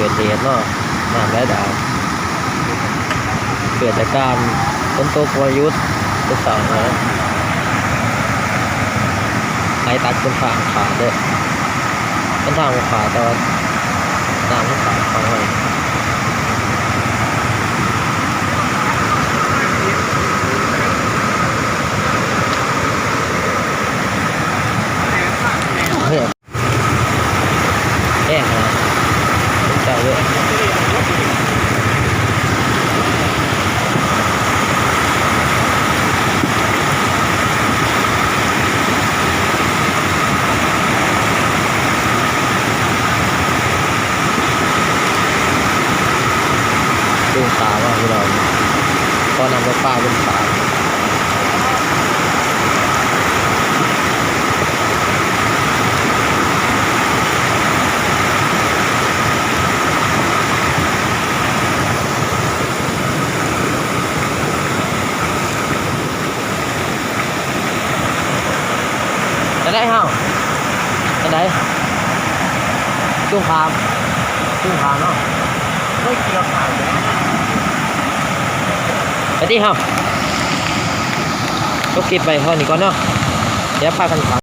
กิดเหตุเนาะน้ำไหลหลากเกิดจากการฝนตกวายุจะสั่งนะไหลตัดเป็นทางขาดเลยเป็นทางขาดแต่ว่าน้ำมันขาดฟังไว้เฮ้ยแย่นะต้องใจด้วยดูขาว่าเราพอนำรถป้าบนขาจะได้เฮาจะได้จุ่มขามเนาะไม่เกี่ยวขามเลยไปที่เฮาก็คลิปไปเท่านี้ก่อนเนาะเดี๋ยวพากันขาม